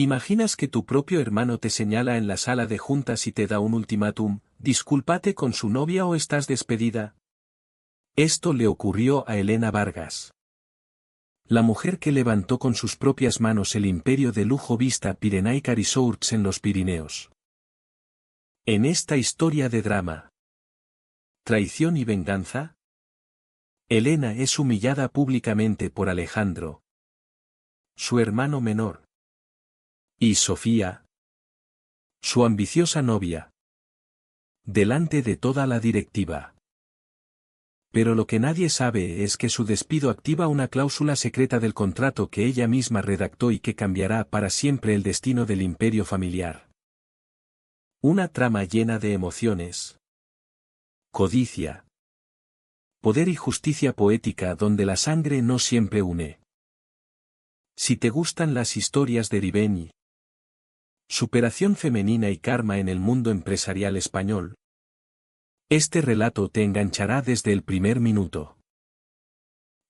¿Imaginas que tu propio hermano te señala en la sala de juntas y te da un ultimátum, discúlpate con su novia o estás despedida? Esto le ocurrió a Elena Vargas. La mujer que levantó con sus propias manos el imperio de lujo Vista Pirenaica Resorts en los Pirineos. En esta historia de drama, traición y venganza, Elena es humillada públicamente por Alejandro, su hermano menor, y Sofía, su ambiciosa novia, delante de toda la directiva. Pero lo que nadie sabe es que su despido activa una cláusula secreta del contrato que ella misma redactó y que cambiará para siempre el destino del imperio familiar. Una trama llena de emociones, codicia, poder y justicia poética donde la sangre no siempre une. Si te gustan las historias de revenge, superación femenina y karma en el mundo empresarial español, este relato te enganchará desde el primer minuto.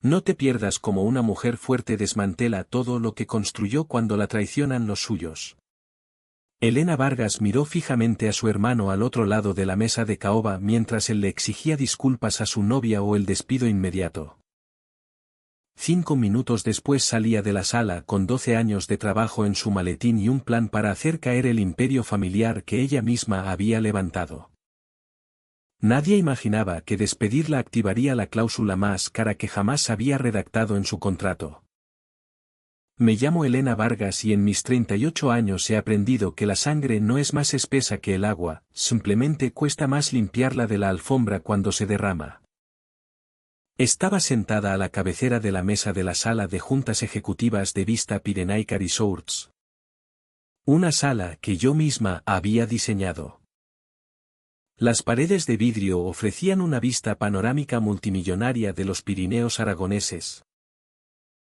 No te pierdas cómo una mujer fuerte desmantela todo lo que construyó cuando la traicionan los suyos. Elena Vargas miró fijamente a su hermano al otro lado de la mesa de caoba mientras él le exigía disculpas a su novia o el despido inmediato. 5 minutos después salía de la sala con 12 años de trabajo en su maletín y un plan para hacer caer el imperio familiar que ella misma había levantado. Nadie imaginaba que despedirla activaría la cláusula más cara que jamás había redactado en su contrato. Me llamo Elena Vargas y en mis 38 años he aprendido que la sangre no es más espesa que el agua, simplemente cuesta más limpiarla de la alfombra cuando se derrama. Estaba sentada a la cabecera de la mesa de la sala de juntas ejecutivas de Vista Pirenaica Resorts. Una sala que yo misma había diseñado. Las paredes de vidrio ofrecían una vista panorámica multimillonaria de los Pirineos aragoneses.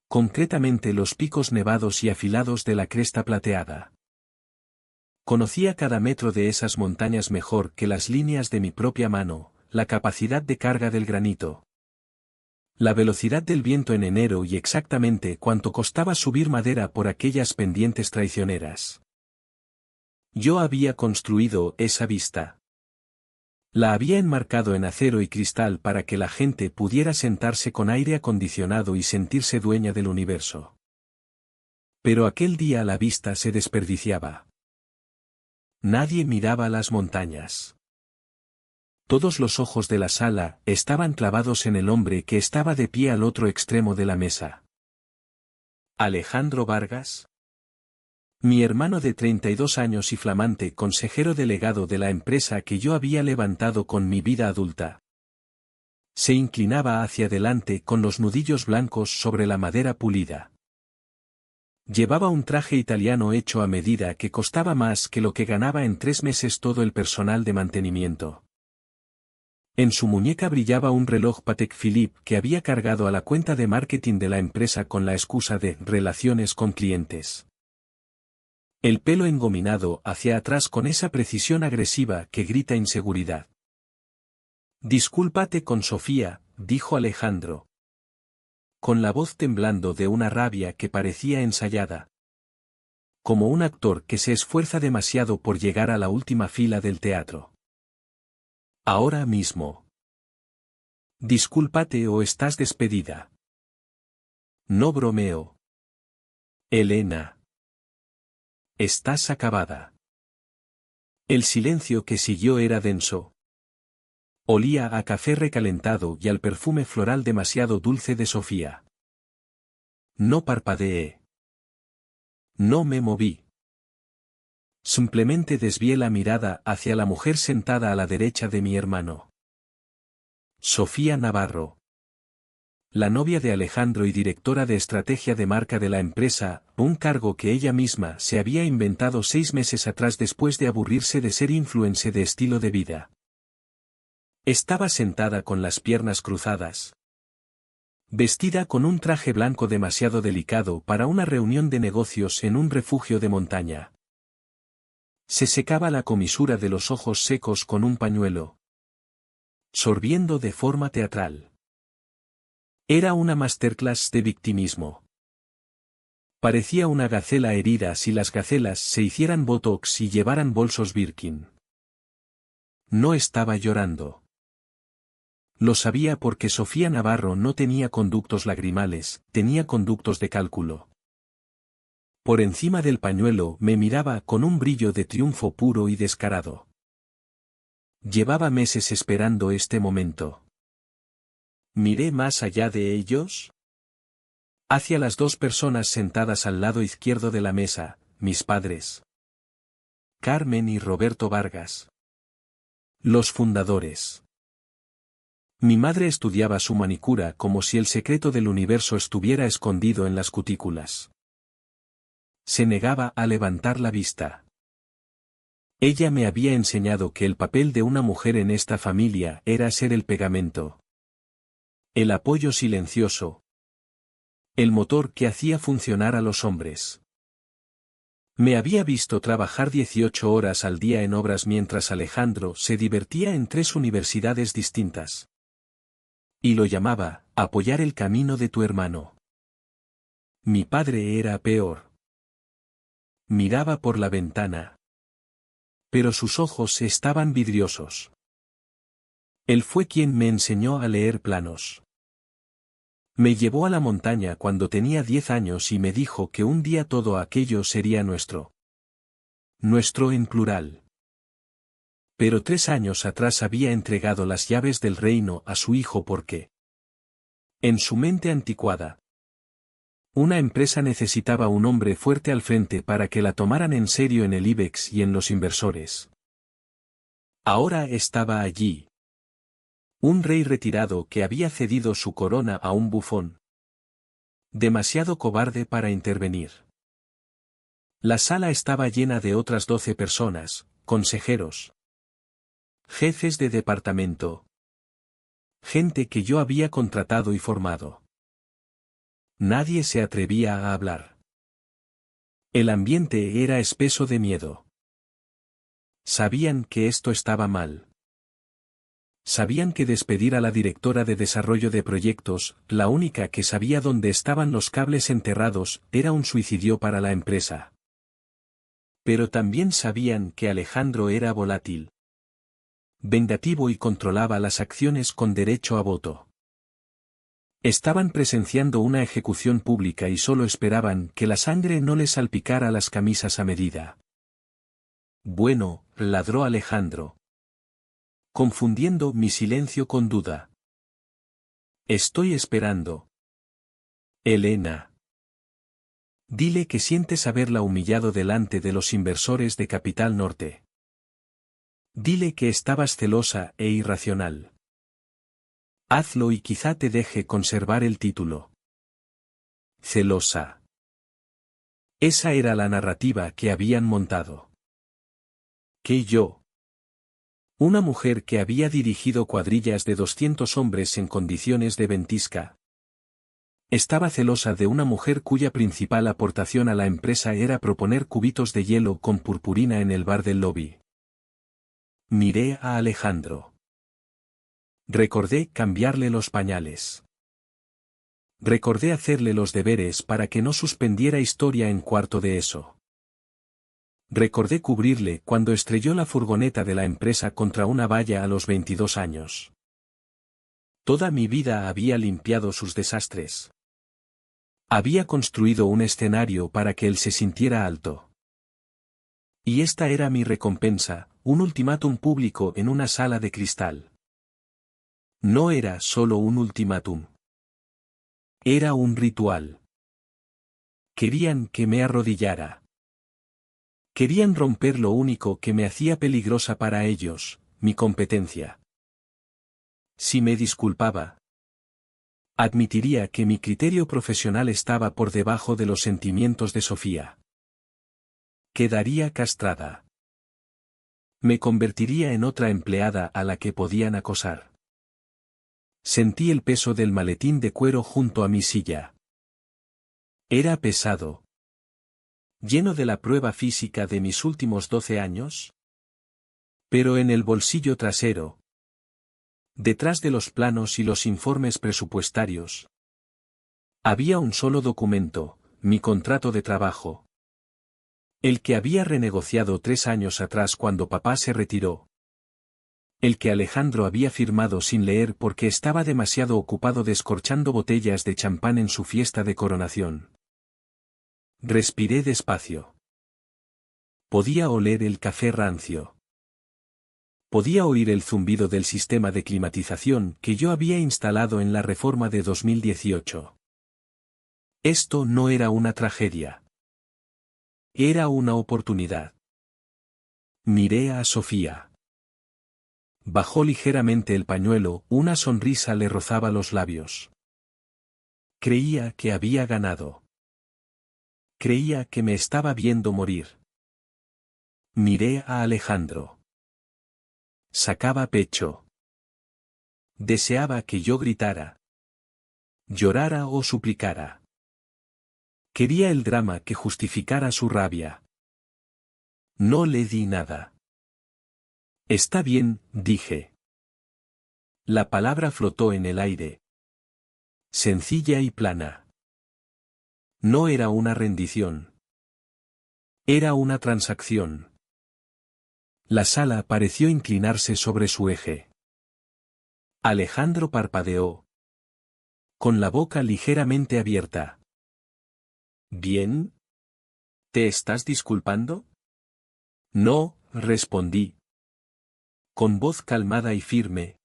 Concretamente los picos nevados y afilados de la cresta plateada. Conocía cada metro de esas montañas mejor que las líneas de mi propia mano, la capacidad de carga del granito, la velocidad del viento en enero y exactamente cuánto costaba subir madera por aquellas pendientes traicioneras. Yo había construido esa vista. La había enmarcado en acero y cristal para que la gente pudiera sentarse con aire acondicionado y sentirse dueña del universo. Pero aquel día la vista se desperdiciaba. Nadie miraba las montañas. Todos los ojos de la sala estaban clavados en el hombre que estaba de pie al otro extremo de la mesa. Alejandro Vargas. Mi hermano de 32 años y flamante consejero delegado de la empresa que yo había levantado con mi vida adulta. Se inclinaba hacia adelante con los nudillos blancos sobre la madera pulida. Llevaba un traje italiano hecho a medida que costaba más que lo que ganaba en 3 meses todo el personal de mantenimiento. En su muñeca brillaba un reloj Patek Philippe que había cargado a la cuenta de marketing de la empresa con la excusa de relaciones con clientes. El pelo engominado hacia atrás con esa precisión agresiva que grita inseguridad. Discúlpate con Sofía, dijo Alejandro. Con la voz temblando de una rabia que parecía ensayada. Como un actor que se esfuerza demasiado por llegar a la última fila del teatro. Ahora mismo. Discúlpate o estás despedida. No bromeo. Elena. Estás acabada. El silencio que siguió era denso. Olía a café recalentado y al perfume floral demasiado dulce de Sofía. No parpadeé. No me moví. Simplemente desvié la mirada hacia la mujer sentada a la derecha de mi hermano. Sofía Navarro. La novia de Alejandro y directora de estrategia de marca de la empresa, un cargo que ella misma se había inventado 6 meses atrás después de aburrirse de ser influencer de estilo de vida. Estaba sentada con las piernas cruzadas. Vestida con un traje blanco demasiado delicado para una reunión de negocios en un refugio de montaña. Se secaba la comisura de los ojos secos con un pañuelo. Sorbiendo de forma teatral. Era una masterclass de victimismo. Parecía una gacela herida si las gacelas se hicieran botox y llevaran bolsos Birkin. No estaba llorando. Lo sabía porque Sofía Navarro no tenía conductos lagrimales, tenía conductos de cálculo. Por encima del pañuelo me miraba con un brillo de triunfo puro y descarado. Llevaba meses esperando este momento. Miré más allá de ellos, hacia las dos personas sentadas al lado izquierdo de la mesa, mis padres. Carmen y Roberto Vargas. Los fundadores. Mi madre estudiaba su manicura como si el secreto del universo estuviera escondido en las cutículas. Se negaba a levantar la vista. Ella me había enseñado que el papel de una mujer en esta familia era ser el pegamento. El apoyo silencioso. El motor que hacía funcionar a los hombres. Me había visto trabajar 18 horas al día en obras mientras Alejandro se divertía en 3 universidades distintas. Y lo llamaba, apoyar el camino de tu hermano. Mi padre era peor. Miraba por la ventana. Pero sus ojos estaban vidriosos. Él fue quien me enseñó a leer planos. Me llevó a la montaña cuando tenía 10 años y me dijo que un día todo aquello sería nuestro. Nuestro en plural. Pero 3 años atrás había entregado las llaves del reino a su hijo porque, en su mente anticuada, una empresa necesitaba un hombre fuerte al frente para que la tomaran en serio en el IBEX y en los inversores. Ahora estaba allí. Un rey retirado que había cedido su corona a un bufón. Demasiado cobarde para intervenir. La sala estaba llena de otras 12 personas, consejeros. Jefes de departamento. Gente que yo había contratado y formado. Nadie se atrevía a hablar. El ambiente era espeso de miedo. Sabían que esto estaba mal. Sabían que despedir a la directora de desarrollo de proyectos, la única que sabía dónde estaban los cables enterrados, era un suicidio para la empresa. Pero también sabían que Alejandro era volátil, vengativo y controlaba las acciones con derecho a voto. Estaban presenciando una ejecución pública y solo esperaban que la sangre no les salpicara las camisas a medida. Bueno, ladró Alejandro, confundiendo mi silencio con duda. Estoy esperando. Elena. Dile que sientes haberla humillado delante de los inversores de Capital Norte. Dile que estabas celosa e irracional. Hazlo y quizá te deje conservar el título. Celosa. Esa era la narrativa que habían montado. Que yo, una mujer que había dirigido cuadrillas de 200 hombres en condiciones de ventisca, estaba celosa de una mujer cuya principal aportación a la empresa era proponer cubitos de hielo con purpurina en el bar del lobby. Miré a Alejandro. Recordé cambiarle los pañales. Recordé hacerle los deberes para que no suspendiera historia en cuarto de eso. Recordé cubrirle cuando estrelló la furgoneta de la empresa contra una valla a los 22 años. Toda mi vida había limpiado sus desastres. Había construido un escenario para que él se sintiera alto. Y esta era mi recompensa, un ultimátum público en una sala de cristal. No era solo un ultimátum. Era un ritual. Querían que me arrodillara. Querían romper lo único que me hacía peligrosa para ellos, mi competencia. Si me disculpaba, admitiría que mi criterio profesional estaba por debajo de los sentimientos de Sofía. Quedaría castrada. Me convertiría en otra empleada a la que podían acosar. Sentí el peso del maletín de cuero junto a mi silla. Era pesado. Lleno de la prueba física de mis últimos 12 años. Pero en el bolsillo trasero, detrás de los planos y los informes presupuestarios, había un solo documento, mi contrato de trabajo. El que había renegociado 3 años atrás cuando papá se retiró. El que Alejandro había firmado sin leer porque estaba demasiado ocupado descorchando botellas de champán en su fiesta de coronación. Respiré despacio. Podía oler el café rancio. Podía oír el zumbido del sistema de climatización que yo había instalado en la reforma de 2018. Esto no era una tragedia. Era una oportunidad. Miré a Sofía. Bajó ligeramente el pañuelo, una sonrisa le rozaba los labios. Creía que había ganado. Creía que me estaba viendo morir. Miré a Alejandro. Sacaba pecho. Deseaba que yo gritara. Llorara o suplicara. Quería el drama que justificara su rabia. No le di nada. Está bien, dije. La palabra flotó en el aire. Sencilla y plana. No era una rendición. Era una transacción. La sala pareció inclinarse sobre su eje. Alejandro parpadeó. Con la boca ligeramente abierta. ¿Bien? ¿Te estás disculpando? No, respondí. Con voz calmada y firme.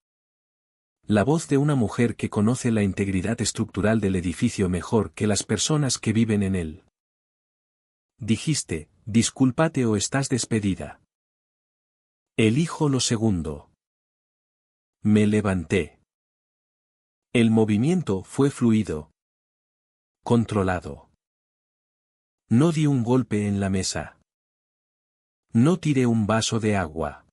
La voz de una mujer que conoce la integridad estructural del edificio mejor que las personas que viven en él. Dijiste, discúlpate o estás despedida. Elijo lo segundo. Me levanté. El movimiento fue fluido. Controlado. No di un golpe en la mesa. No tiré un vaso de agua.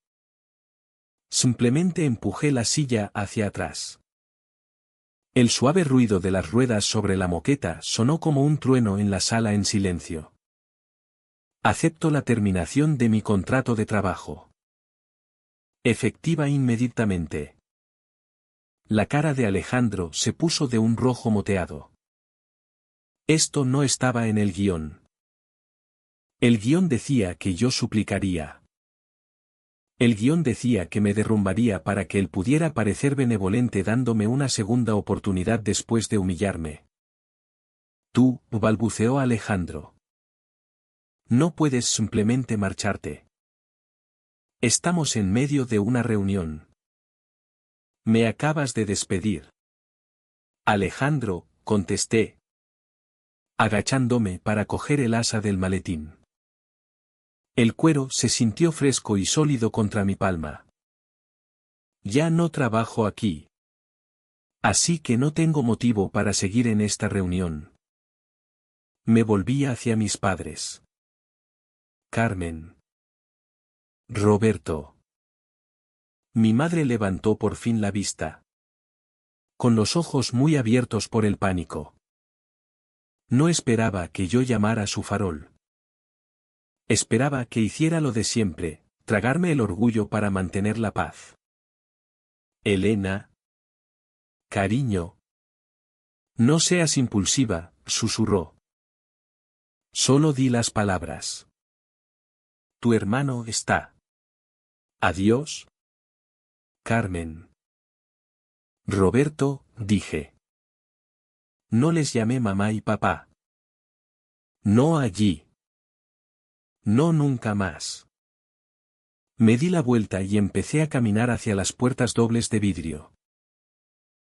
Simplemente empujé la silla hacia atrás. El suave ruido de las ruedas sobre la moqueta sonó como un trueno en la sala en silencio. Acepto la terminación de mi contrato de trabajo. Efectiva inmediatamente. La cara de Alejandro se puso de un rojo moteado. Esto no estaba en el guión. El guión decía que yo suplicaría. El guión decía que me derrumbaría para que él pudiera parecer benevolente dándome una segunda oportunidad después de humillarme. Tú, balbuceó Alejandro. No puedes simplemente marcharte. Estamos en medio de una reunión. Me acabas de despedir. Alejandro, contesté, agachándome para coger el asa del maletín. El cuero se sintió fresco y sólido contra mi palma. Ya no trabajo aquí. Así que no tengo motivo para seguir en esta reunión. Me volví hacia mis padres. Carmen. Roberto. Mi madre levantó por fin la vista. Con los ojos muy abiertos por el pánico. No esperaba que yo llamara a su farol. Esperaba que hiciera lo de siempre, tragarme el orgullo para mantener la paz. Elena. Cariño. No seas impulsiva, susurró. Solo di las palabras. Tu hermano está. Adiós. Carmen. Roberto, dije. No les llamé mamá y papá. No allí. No nunca más. Me di la vuelta y empecé a caminar hacia las puertas dobles de vidrio.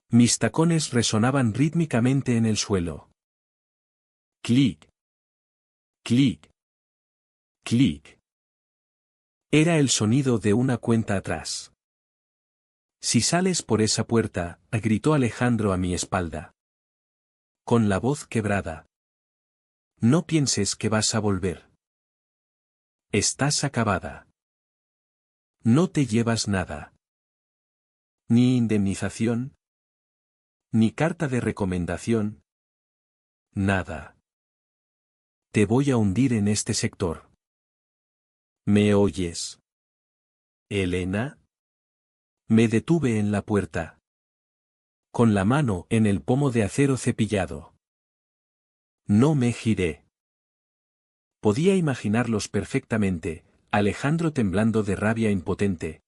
Mis tacones resonaban rítmicamente en el suelo. Clic. Clic. Clic. Era el sonido de una cuenta atrás. Si sales por esa puerta, gritó Alejandro a mi espalda. Con la voz quebrada. No pienses que vas a volver. Estás acabada. No te llevas nada. Ni indemnización. Ni carta de recomendación. Nada. Te voy a hundir en este sector. ¿Me oyes? ¿Elena? Me detuve en la puerta. Con la mano en el pomo de acero cepillado. No me giré. Podía imaginarlos perfectamente, Alejandro temblando de rabia impotente.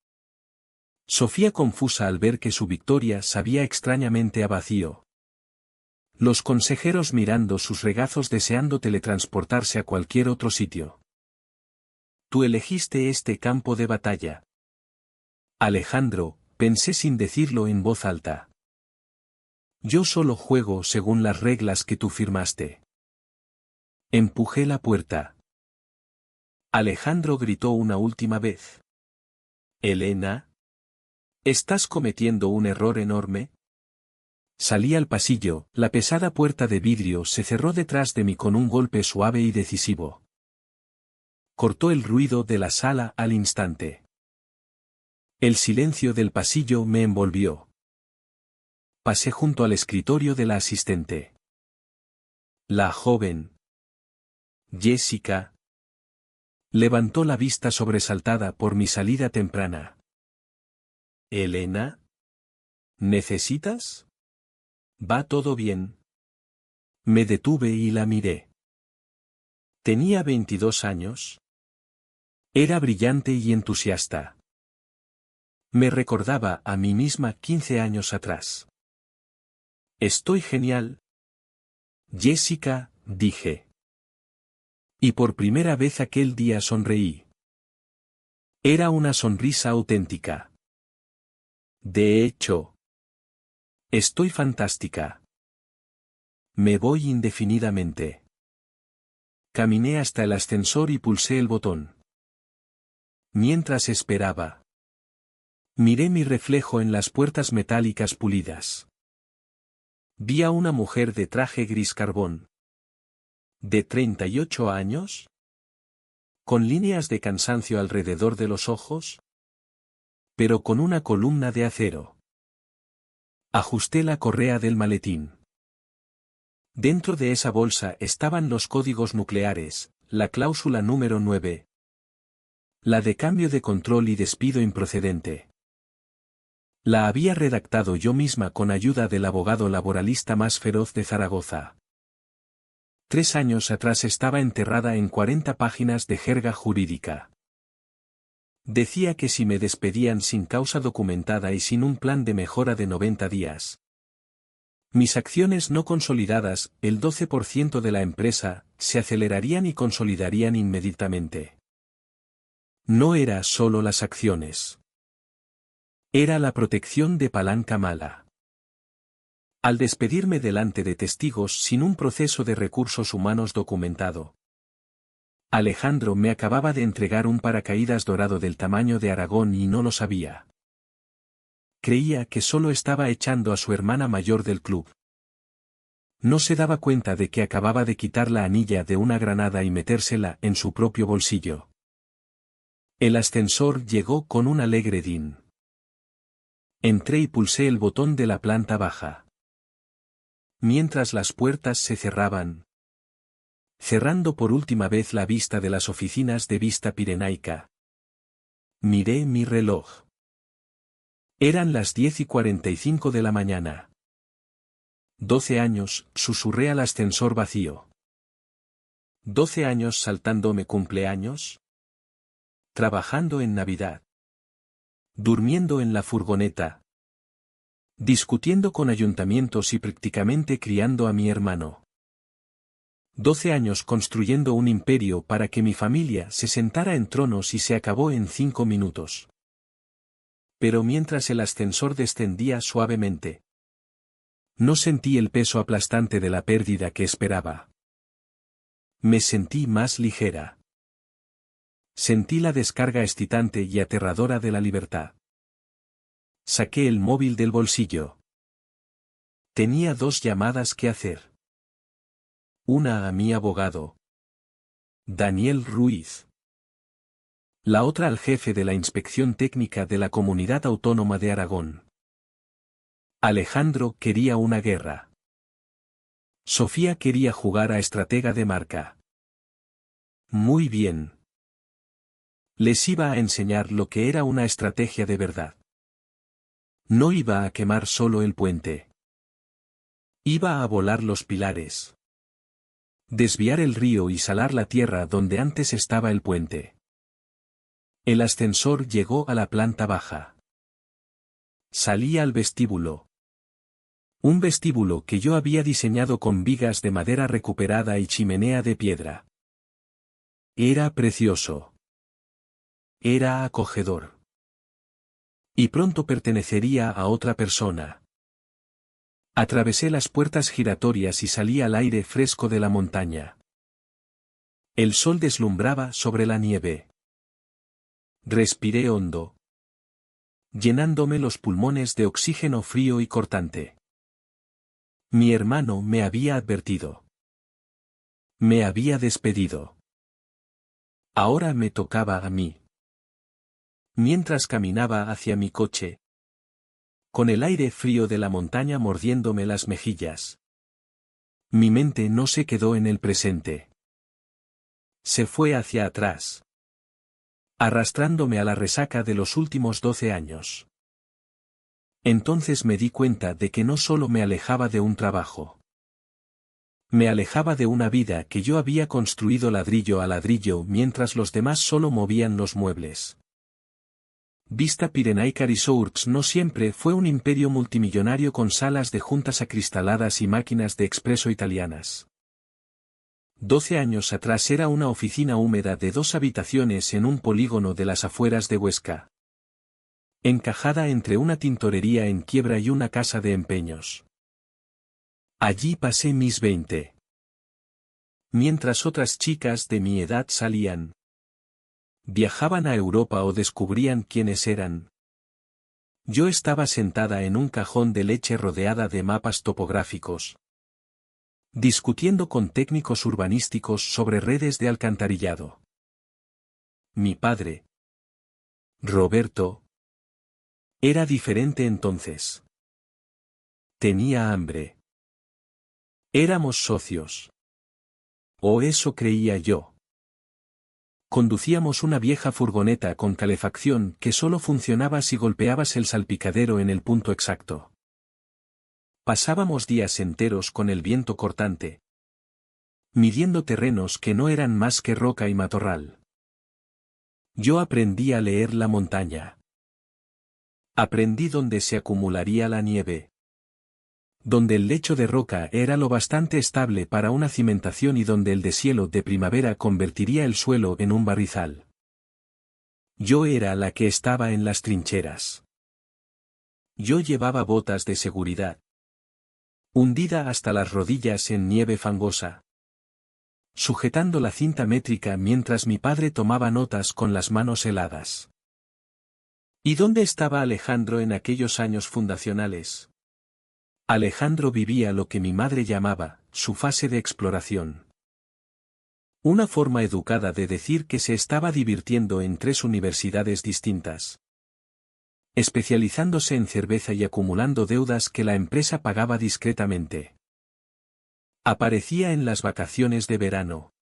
Sofía confusa al ver que su victoria sabía extrañamente a vacío. Los consejeros mirando sus regazos deseando teletransportarse a cualquier otro sitio. Tú elegiste este campo de batalla. Alejandro, pensé sin decirlo en voz alta. Yo solo juego según las reglas que tú firmaste. Empujé la puerta. Alejandro gritó una última vez. Elena. ¿Estás cometiendo un error enorme? Salí al pasillo, la pesada puerta de vidrio se cerró detrás de mí con un golpe suave y decisivo. Cortó el ruido de la sala al instante. El silencio del pasillo me envolvió. Pasé junto al escritorio de la asistente. La joven Jessica levantó la vista sobresaltada por mi salida temprana. ¿Elena? ¿Necesitas? ¿Va todo bien? Me detuve y la miré. Tenía 22 años. Era brillante y entusiasta. Me recordaba a mí misma 15 años atrás. Estoy genial. Jessica, dije. Y por primera vez aquel día sonreí. Era una sonrisa auténtica. De hecho, estoy fantástica. Me voy indefinidamente. Caminé hasta el ascensor y pulsé el botón. Mientras esperaba, miré mi reflejo en las puertas metálicas pulidas. Vi a una mujer de traje gris carbón. ¿De 38 años? ¿Con líneas de cansancio alrededor de los ojos? Pero con una columna de acero. Ajusté la correa del maletín. Dentro de esa bolsa estaban los códigos nucleares, la cláusula número 9. La de cambio de control y despido improcedente. La había redactado yo misma con ayuda del abogado laboralista más feroz de Zaragoza. 3 años atrás estaba enterrada en 40 páginas de jerga jurídica. Decía que si me despedían sin causa documentada y sin un plan de mejora de 90 días, mis acciones no consolidadas, el 12% de la empresa, se acelerarían y consolidarían inmediatamente. No era solo las acciones. Era la protección de palanca mala. Al despedirme delante de testigos sin un proceso de recursos humanos documentado, Alejandro me acababa de entregar un paracaídas dorado del tamaño de Aragón y no lo sabía. Creía que solo estaba echando a su hermana mayor del club. No se daba cuenta de que acababa de quitar la anilla de una granada y metérsela en su propio bolsillo. El ascensor llegó con un alegre din. Entré y pulsé el botón de la planta baja. Mientras las puertas se cerraban, cerrando por última vez la vista de las oficinas de Vista Pirenaica, miré mi reloj. Eran las 10:45 de la mañana. 12 años, susurré al ascensor vacío. 12 años saltándome cumpleaños. Trabajando en Navidad. Durmiendo en la furgoneta. Discutiendo con ayuntamientos y prácticamente criando a mi hermano. 12 años construyendo un imperio para que mi familia se sentara en tronos y se acabó en 5 minutos. Pero mientras el ascensor descendía suavemente, no sentí el peso aplastante de la pérdida que esperaba. Me sentí más ligera. Sentí la descarga excitante y aterradora de la libertad. Saqué el móvil del bolsillo. Tenía 2 llamadas que hacer. Una a mi abogado, Daniel Ruiz. La otra al jefe de la Inspección Técnica de la Comunidad Autónoma de Aragón. Alejandro quería una guerra. Sofía quería jugar a estratega de marca. Muy bien. Les iba a enseñar lo que era una estrategia de verdad. No iba a quemar solo el puente. Iba a volar los pilares. Desviar el río y salar la tierra donde antes estaba el puente. El ascensor llegó a la planta baja. Salí al vestíbulo. Un vestíbulo que yo había diseñado con vigas de madera recuperada y chimenea de piedra. Era precioso. Era acogedor. Y pronto pertenecería a otra persona. Atravesé las puertas giratorias y salí al aire fresco de la montaña. El sol deslumbraba sobre la nieve. Respiré hondo, llenándome los pulmones de oxígeno frío y cortante. Mi hermano me había advertido. Me había despedido. Ahora me tocaba a mí. Mientras caminaba hacia mi coche, con el aire frío de la montaña mordiéndome las mejillas, mi mente no se quedó en el presente. Se fue hacia atrás, arrastrándome a la resaca de los últimos 12 años. Entonces me di cuenta de que no solo me alejaba de un trabajo. Me alejaba de una vida que yo había construido ladrillo a ladrillo mientras los demás solo movían los muebles. Vista Pirenaica Resorts no siempre fue un imperio multimillonario con salas de juntas acristaladas y máquinas de expreso italianas. 12 años atrás era una oficina húmeda de 2 habitaciones en un polígono de las afueras de Huesca. Encajada entre una tintorería en quiebra y una casa de empeños. Allí pasé mis 20. Mientras otras chicas de mi edad salían, viajaban a Europa o descubrían quiénes eran. Yo estaba sentada en un cajón de leche rodeada de mapas topográficos, discutiendo con técnicos urbanísticos sobre redes de alcantarillado. Mi padre, Roberto, era diferente entonces. Tenía hambre. Éramos socios. O eso creía yo. Conducíamos una vieja furgoneta con calefacción que solo funcionaba si golpeabas el salpicadero en el punto exacto. Pasábamos días enteros con el viento cortante, midiendo terrenos que no eran más que roca y matorral. Yo aprendí a leer la montaña. Aprendí dónde se acumularía la nieve, donde el lecho de roca era lo bastante estable para una cimentación y donde el deshielo de primavera convertiría el suelo en un barrizal. Yo era la que estaba en las trincheras. Yo llevaba botas de seguridad, hundida hasta las rodillas en nieve fangosa, sujetando la cinta métrica mientras mi padre tomaba notas con las manos heladas. ¿Y dónde estaba Alejandro en aquellos años fundacionales? Alejandro vivía lo que mi madre llamaba su fase de exploración. Una forma educada de decir que se estaba divirtiendo en 3 universidades distintas, especializándose en cerveza y acumulando deudas que la empresa pagaba discretamente. Aparecía en las vacaciones de verano,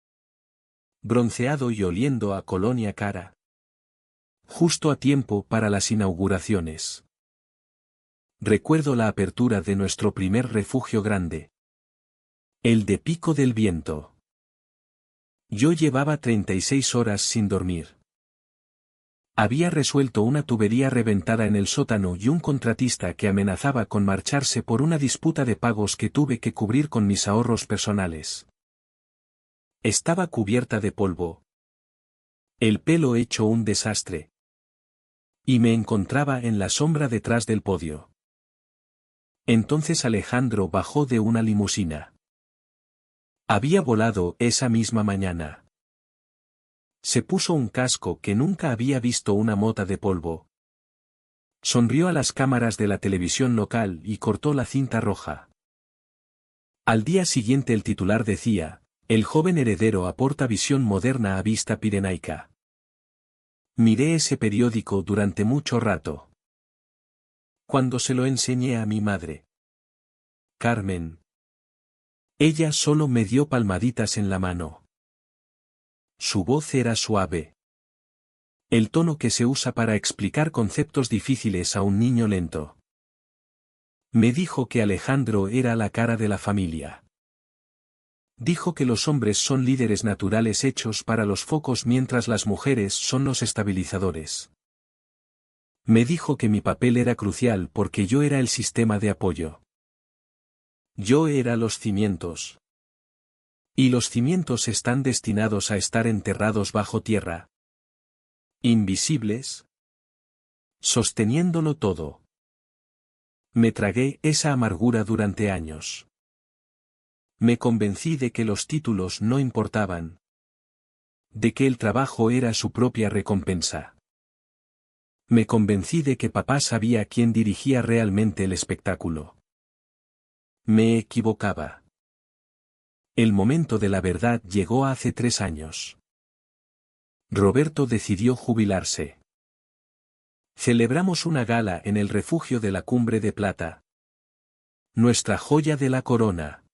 bronceado y oliendo a colonia cara, justo a tiempo para las inauguraciones. Recuerdo la apertura de nuestro primer refugio grande, el de Pico del Viento. Yo llevaba 36 horas sin dormir. Había resuelto una tubería reventada en el sótano y un contratista que amenazaba con marcharse por una disputa de pagos que tuve que cubrir con mis ahorros personales. Estaba cubierta de polvo, el pelo hecho un desastre, y me encontraba en la sombra detrás del podio. Entonces Alejandro bajó de una limusina. Había volado esa misma mañana. Se puso un casco que nunca había visto una mota de polvo. Sonrió a las cámaras de la televisión local y cortó la cinta roja. Al día siguiente el titular decía, el joven heredero aporta visión moderna a Vista Pirenaica. Miré ese periódico durante mucho rato. Cuando se lo enseñé a mi madre, Carmen, ella solo me dio palmaditas en la mano. Su voz era suave. El tono que se usa para explicar conceptos difíciles a un niño lento. Me dijo que Alejandro era la cara de la familia. Dijo que los hombres son líderes naturales hechos para los focos mientras las mujeres son los estabilizadores. Me dijo que mi papel era crucial porque yo era el sistema de apoyo. Yo era los cimientos. Y los cimientos están destinados a estar enterrados bajo tierra. Invisibles. Sosteniéndolo todo. Me tragué esa amargura durante años. Me convencí de que los títulos no importaban. De que el trabajo era su propia recompensa. Me convencí de que papá sabía quién dirigía realmente el espectáculo. Me equivocaba. El momento de la verdad llegó hace 3 años. Roberto decidió jubilarse. Celebramos una gala en el refugio de la Cumbre de Plata. Nuestra joya de la corona.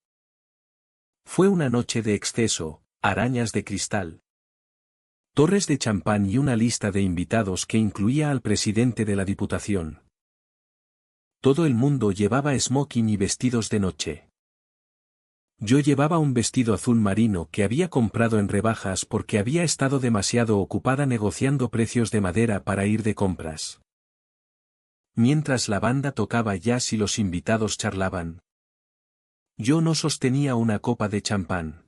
Fue una noche de exceso, arañas de cristal, torres de champán y una lista de invitados que incluía al presidente de la Diputación. Todo el mundo llevaba smoking y vestidos de noche. Yo llevaba un vestido azul marino que había comprado en rebajas porque había estado demasiado ocupada negociando precios de madera para ir de compras. Mientras la banda tocaba jazz y los invitados charlaban, yo no sostenía una copa de champán.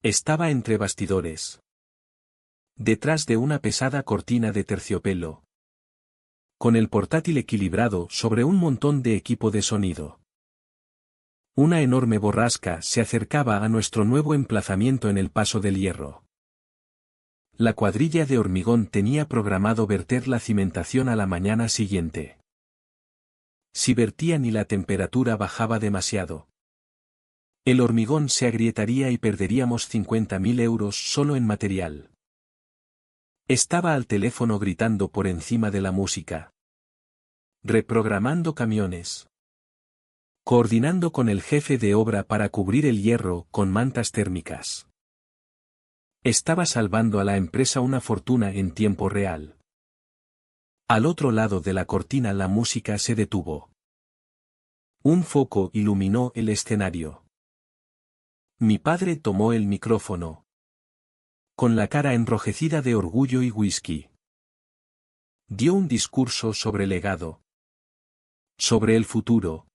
Estaba entre bastidores. Detrás de una pesada cortina de terciopelo. Con el portátil equilibrado sobre un montón de equipo de sonido. Una enorme borrasca se acercaba a nuestro nuevo emplazamiento en el Paso del Hierro. La cuadrilla de hormigón tenía programado verter la cimentación a la mañana siguiente. Si vertían y la temperatura bajaba demasiado, el hormigón se agrietaría y perderíamos 50.000 euros solo en material. Estaba al teléfono gritando por encima de la música. Reprogramando camiones. Coordinando con el jefe de obra para cubrir el hierro con mantas térmicas. Estaba salvando a la empresa una fortuna en tiempo real. Al otro lado de la cortina la música se detuvo. Un foco iluminó el escenario. Mi padre tomó el micrófono. Con la cara enrojecida de orgullo y whisky. Dio un discurso sobre legado. Sobre el futuro.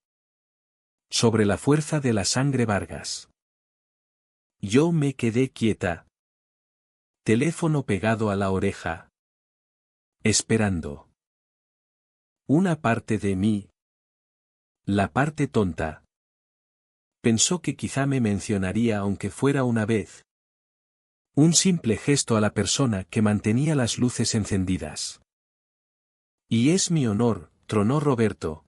Sobre la fuerza de la sangre Vargas. Yo me quedé quieta. Teléfono pegado a la oreja. Esperando. Una parte de mí. La parte tonta. Pensó que quizá me mencionaría aunque fuera una vez. Un simple gesto a la persona que mantenía las luces encendidas. Y es mi honor, tronó Roberto.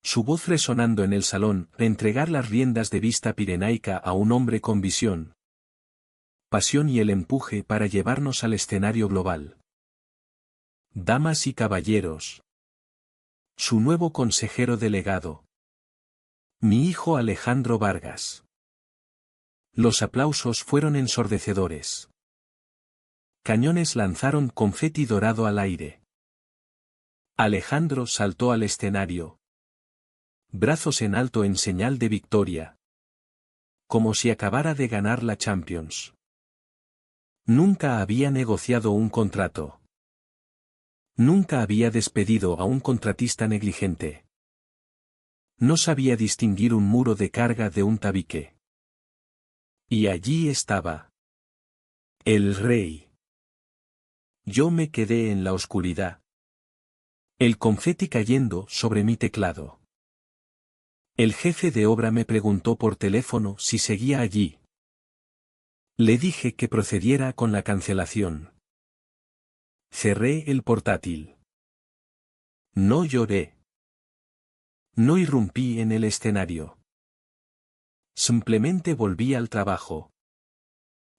Su voz resonando en el salón, entregar las riendas de vista pirenaica a un hombre con visión. Pasión y el empuje para llevarnos al escenario global. Damas y caballeros. Su nuevo consejero delegado. Mi hijo Alejandro Vargas. Los aplausos fueron ensordecedores. Cañones lanzaron confeti dorado al aire. Alejandro saltó al escenario. Brazos en alto en señal de victoria. Como si acabara de ganar la Champions. Nunca había negociado un contrato. Nunca había despedido a un contratista negligente. No sabía distinguir un muro de carga de un tabique. Y allí estaba. El rey. Yo me quedé en la oscuridad. El confeti cayendo sobre mi teclado. El jefe de obra me preguntó por teléfono si seguía allí. Le dije que procediera con la cancelación. Cerré el portátil. No lloré. No irrumpí en el escenario. Simplemente volví al trabajo.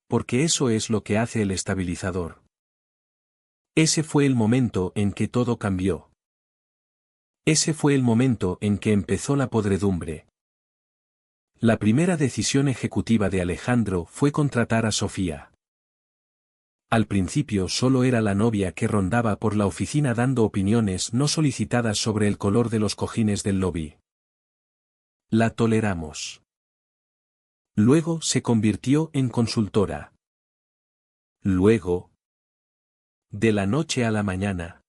Porque eso es lo que hace el estabilizador. Ese fue el momento en que todo cambió. Ese fue el momento en que empezó la podredumbre. La primera decisión ejecutiva de Alejandro fue contratar a Sofía. Al principio solo era la novia que rondaba por la oficina dando opiniones no solicitadas sobre el color de los cojines del lobby. La toleramos. Luego se convirtió en consultora. Luego, de la noche a la mañana,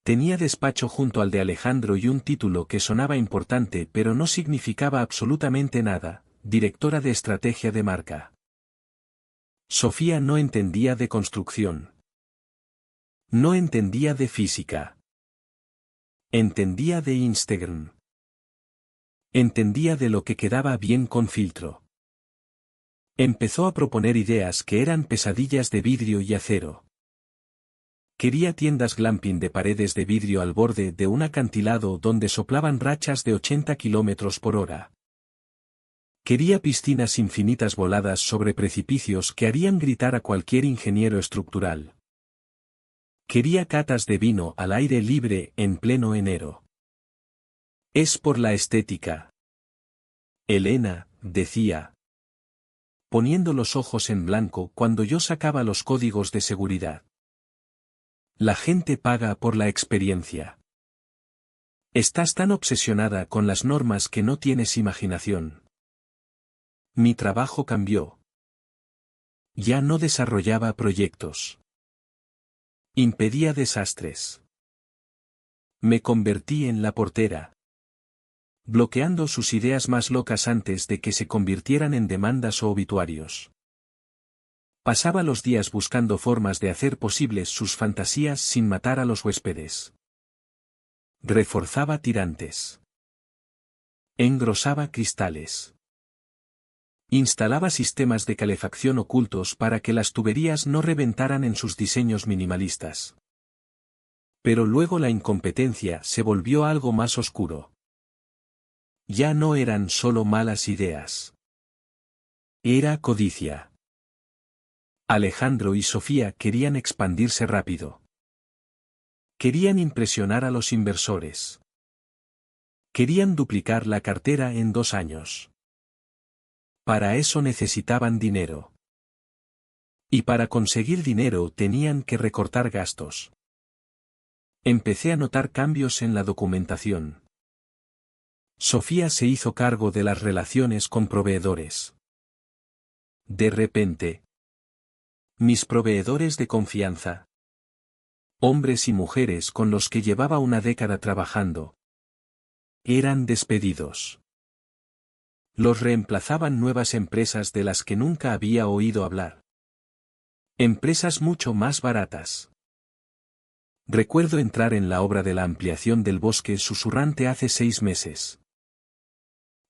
tenía despacho junto al de Alejandro y un título que sonaba importante pero no significaba absolutamente nada, directora de estrategia de marca. Sofía no entendía de construcción. No entendía de física. Entendía de Instagram. Entendía de lo que quedaba bien con filtro. Empezó a proponer ideas que eran pesadillas de vidrio y acero. Quería tiendas glamping de paredes de vidrio al borde de un acantilado donde soplaban rachas de 80 kilómetros por hora. Quería piscinas infinitas voladas sobre precipicios que harían gritar a cualquier ingeniero estructural. Quería catas de vino al aire libre en pleno enero. Es por la estética. Elena, decía, poniendo los ojos en blanco cuando yo sacaba los códigos de seguridad. La gente paga por la experiencia. Estás tan obsesionada con las normas que no tienes imaginación. Mi trabajo cambió. Ya no desarrollaba proyectos. Impedía desastres. Me convertí en la portera. Bloqueando sus ideas más locas antes de que se convirtieran en demandas o obituarios. Pasaba los días buscando formas de hacer posibles sus fantasías sin matar a los huéspedes. Reforzaba tirantes. Engrosaba cristales. Instalaba sistemas de calefacción ocultos para que las tuberías no reventaran en sus diseños minimalistas. Pero luego la incompetencia se volvió algo más oscuro. Ya no eran solo malas ideas. Era codicia. Alejandro y Sofía querían expandirse rápido. Querían impresionar a los inversores. Querían duplicar la cartera en 2 años. Para eso necesitaban dinero. Y para conseguir dinero tenían que recortar gastos. Empecé a notar cambios en la documentación. Sofía se hizo cargo de las relaciones con proveedores. De repente, mis proveedores de confianza. Hombres y mujeres con los que llevaba una década trabajando. Eran despedidos. Los reemplazaban nuevas empresas de las que nunca había oído hablar. Empresas mucho más baratas. Recuerdo entrar en la obra de la ampliación del bosque susurrante hace 6 meses.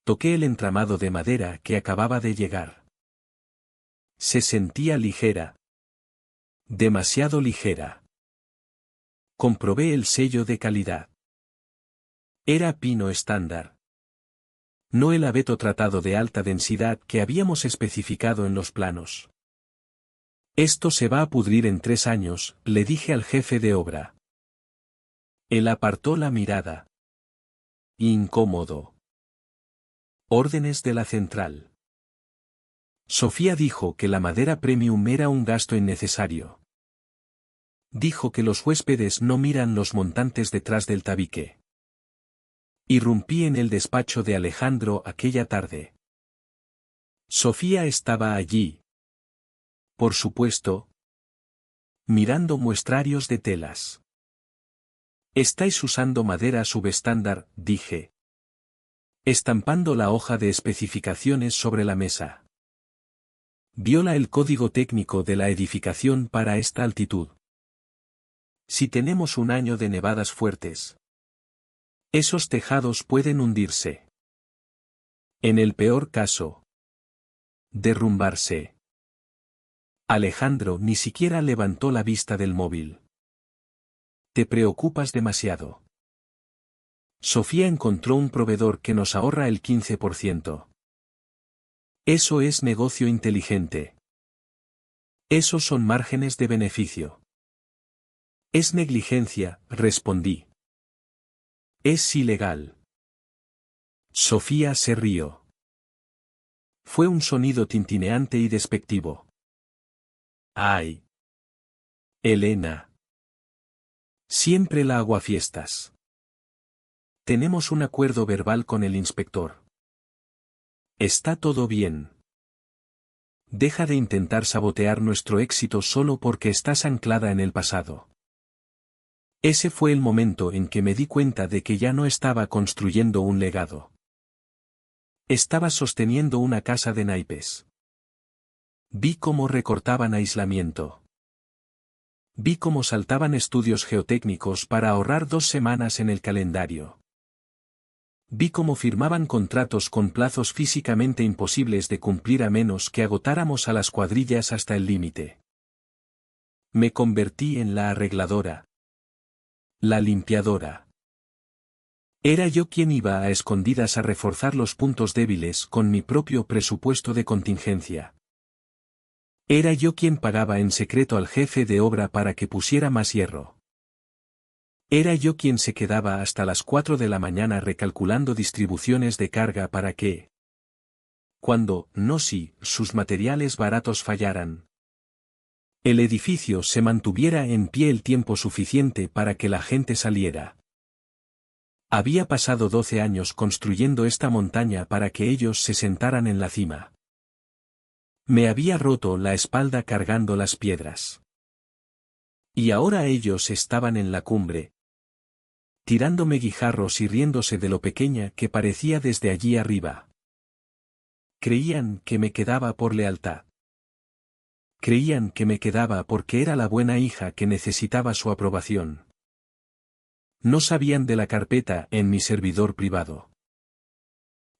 Toqué el entramado de madera que acababa de llegar. Se sentía ligera. Demasiado ligera. Comprobé el sello de calidad. Era pino estándar. No el abeto tratado de alta densidad que habíamos especificado en los planos. Esto se va a pudrir en 3 años, le dije al jefe de obra. Él apartó la mirada. Incómodo. Órdenes de la central. Sofía dijo que la madera premium era un gasto innecesario. Dijo que los huéspedes no miran los montantes detrás del tabique. Irrumpí en el despacho de Alejandro aquella tarde. Sofía estaba allí. Por supuesto. Mirando muestrarios de telas. Estáis usando madera subestándar, dije. Estampando la hoja de especificaciones sobre la mesa. Viola el código técnico de la edificación para esta altitud. Si tenemos un año de nevadas fuertes, esos tejados pueden hundirse. En el peor caso, derrumbarse. Alejandro ni siquiera levantó la vista del móvil. Te preocupas demasiado. Sofía encontró un proveedor que nos ahorra el 15%. Eso es negocio inteligente. Esos son márgenes de beneficio. Es negligencia, respondí. Es ilegal. Sofía se rió. Fue un sonido tintineante y despectivo. ¡Ay! Elena. Siempre la aguafiestas. Tenemos un acuerdo verbal con el inspector. Está todo bien. Deja de intentar sabotear nuestro éxito solo porque estás anclada en el pasado. Ese fue el momento en que me di cuenta de que ya no estaba construyendo un legado. Estaba sosteniendo una casa de naipes. Vi cómo recortaban aislamiento. Vi cómo saltaban estudios geotécnicos para ahorrar 2 semanas en el calendario. Vi cómo firmaban contratos con plazos físicamente imposibles de cumplir a menos que agotáramos a las cuadrillas hasta el límite. Me convertí en la arregladora. La limpiadora. Era yo quien iba a escondidas a reforzar los puntos débiles con mi propio presupuesto de contingencia. Era yo quien pagaba en secreto al jefe de obra para que pusiera más hierro. Era yo quien se quedaba hasta las 4 de la mañana recalculando distribuciones de carga para que, cuando, no si, sus materiales baratos fallaran, el edificio se mantuviera en pie el tiempo suficiente para que la gente saliera. Había pasado 12 años construyendo esta montaña para que ellos se sentaran en la cima. Me había roto la espalda cargando las piedras. Y ahora ellos estaban en la cumbre, tirándome guijarros y riéndose de lo pequeña que parecía desde allí arriba. Creían que me quedaba por lealtad. Creían que me quedaba porque era la buena hija que necesitaba su aprobación. No sabían de la carpeta en mi servidor privado.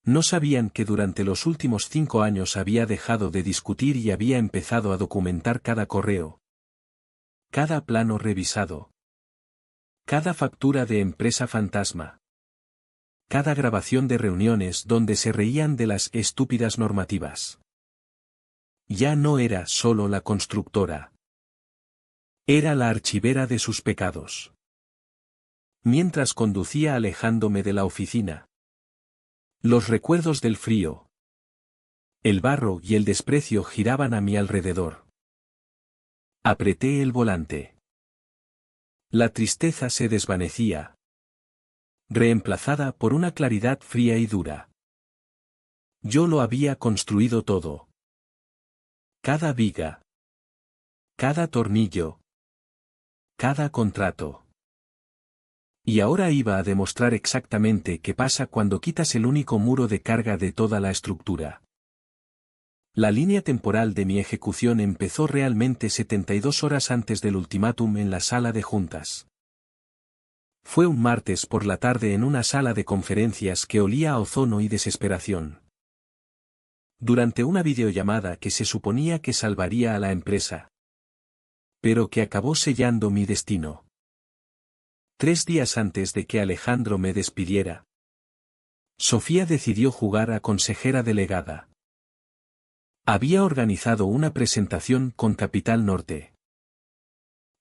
No sabían que durante los últimos 5 años había dejado de discutir y había empezado a documentar cada correo, cada plano revisado, cada factura de empresa fantasma, cada grabación de reuniones donde se reían de las estúpidas normativas. Ya no era solo la constructora. Era la archivera de sus pecados. Mientras conducía alejándome de la oficina, los recuerdos del frío, el barro y el desprecio giraban a mi alrededor. Apreté el volante. La tristeza se desvanecía, reemplazada por una claridad fría y dura. Yo lo había construido todo. Cada viga, cada tornillo, cada contrato. Y ahora iba a demostrar exactamente qué pasa cuando quitas el único muro de carga de toda la estructura. La línea temporal de mi ejecución empezó realmente 72 horas antes del ultimátum en la sala de juntas. Fue un martes por la tarde en una sala de conferencias que olía a ozono y desesperación. Durante una videollamada que se suponía que salvaría a la empresa, pero que acabó sellando mi destino. 3 días antes de que Alejandro me despidiera, Sofía decidió jugar a consejera delegada. Había organizado una presentación con Capital Norte.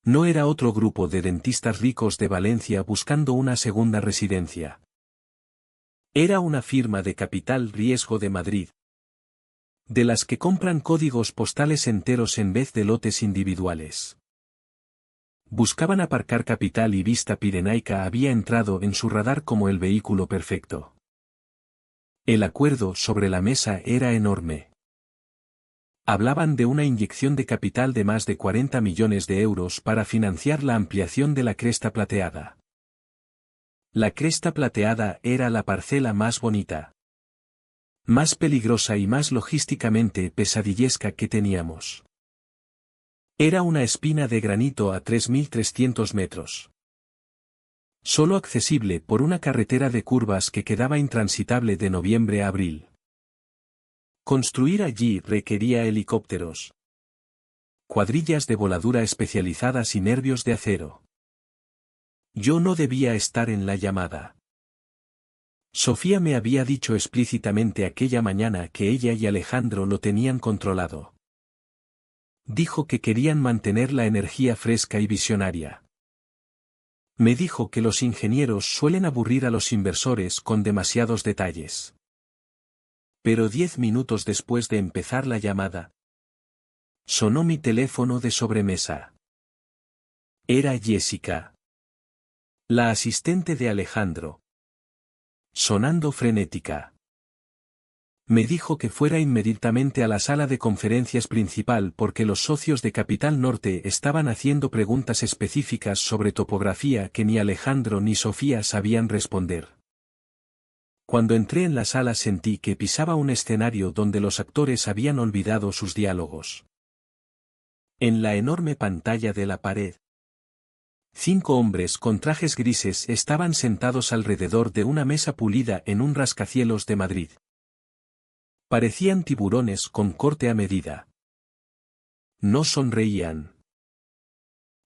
No era otro grupo de dentistas ricos de Valencia buscando una segunda residencia. Era una firma de capital riesgo de Madrid, de las que compran códigos postales enteros en vez de lotes individuales. Buscaban aparcar capital y Vista Pirenaica había entrado en su radar como el vehículo perfecto. El acuerdo sobre la mesa era enorme. Hablaban de una inyección de capital de más de 40 millones de euros para financiar la ampliación de la Cresta Plateada. La Cresta Plateada era la parcela más bonita, más peligrosa y más logísticamente pesadillesca que teníamos. Era una espina de granito a 3.300 metros. Solo accesible por una carretera de curvas que quedaba intransitable de noviembre a abril. Construir allí requería helicópteros, cuadrillas de voladura especializadas y nervios de acero. Yo no debía estar en la llamada. Sofía me había dicho explícitamente aquella mañana que ella y Alejandro lo tenían controlado. Dijo que querían mantener la energía fresca y visionaria. Me dijo que los ingenieros suelen aburrir a los inversores con demasiados detalles. Pero 10 minutos después de empezar la llamada, sonó mi teléfono de sobremesa. Era Jessica, la asistente de Alejandro. Sonando frenética. Me dijo que fuera inmediatamente a la sala de conferencias principal porque los socios de Capital Norte estaban haciendo preguntas específicas sobre topografía que ni Alejandro ni Sofía sabían responder. Cuando entré en la sala sentí que pisaba un escenario donde los actores habían olvidado sus diálogos. En la enorme pantalla de la pared, 5 hombres con trajes grises estaban sentados alrededor de una mesa pulida en un rascacielos de Madrid. Parecían tiburones con corte a medida. No sonreían.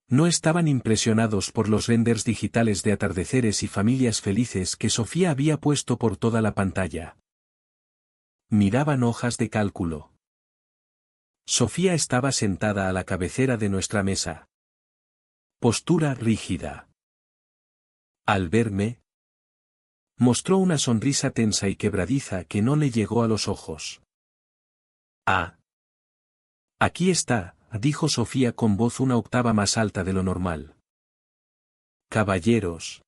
No estaban impresionados por los renders digitales de atardeceres y familias felices que Sofía había puesto por toda la pantalla. Miraban hojas de cálculo. Sofía estaba sentada a la cabecera de nuestra mesa. Postura rígida. Al verme, mostró una sonrisa tensa y quebradiza que no le llegó a los ojos. «Ah. Aquí está», dijo Sofía con voz una octava más alta de lo normal. «Caballeros.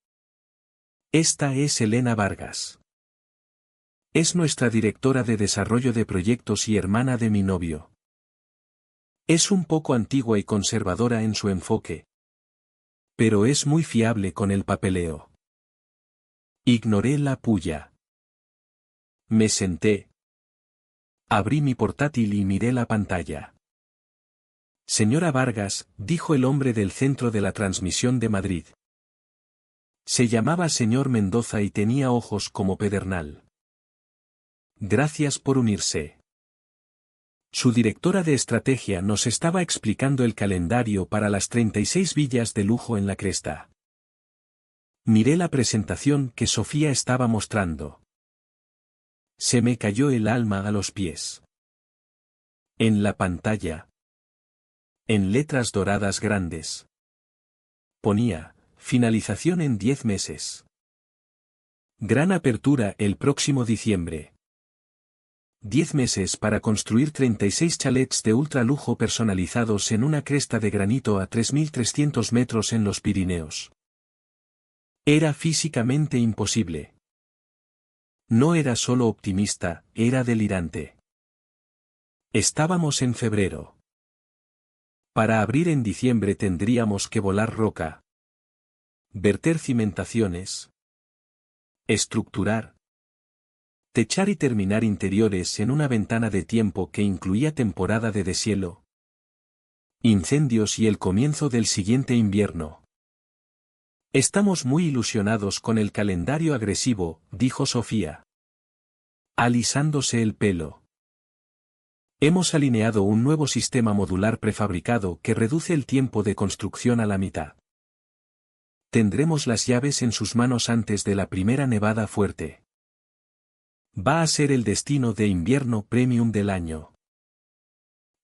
Esta es Elena Vargas. Es nuestra directora de desarrollo de proyectos y hermana de mi novio. Es un poco antigua y conservadora en su enfoque. Pero es muy fiable con el papeleo». Ignoré la pulla. Me senté. Abrí mi portátil y miré la pantalla. «Señora Vargas», dijo el hombre del centro de la transmisión de Madrid. Se llamaba señor Mendoza y tenía ojos como pedernal. «Gracias por unirse». Su directora de estrategia nos estaba explicando el calendario para las 36 villas de lujo en la Cresta. Miré la presentación que Sofía estaba mostrando. Se me cayó el alma a los pies. En la pantalla, en letras doradas grandes, ponía, finalización en 10 meses. Gran apertura el próximo diciembre. 10 meses para construir 36 chalets de ultralujo personalizados en una cresta de granito a 3.300 metros en los Pirineos. Era físicamente imposible. No era solo optimista, era delirante. Estábamos en febrero. Para abrir en diciembre tendríamos que volar roca, verter cimentaciones, estructurar, techar y terminar interiores en una ventana de tiempo que incluía temporada de deshielo, incendios y el comienzo del siguiente invierno. Estamos muy ilusionados con el calendario agresivo, dijo Sofía, alisándose el pelo. Hemos alineado un nuevo sistema modular prefabricado que reduce el tiempo de construcción a la mitad. Tendremos las llaves en sus manos antes de la primera nevada fuerte. Va a ser el destino de invierno premium del año.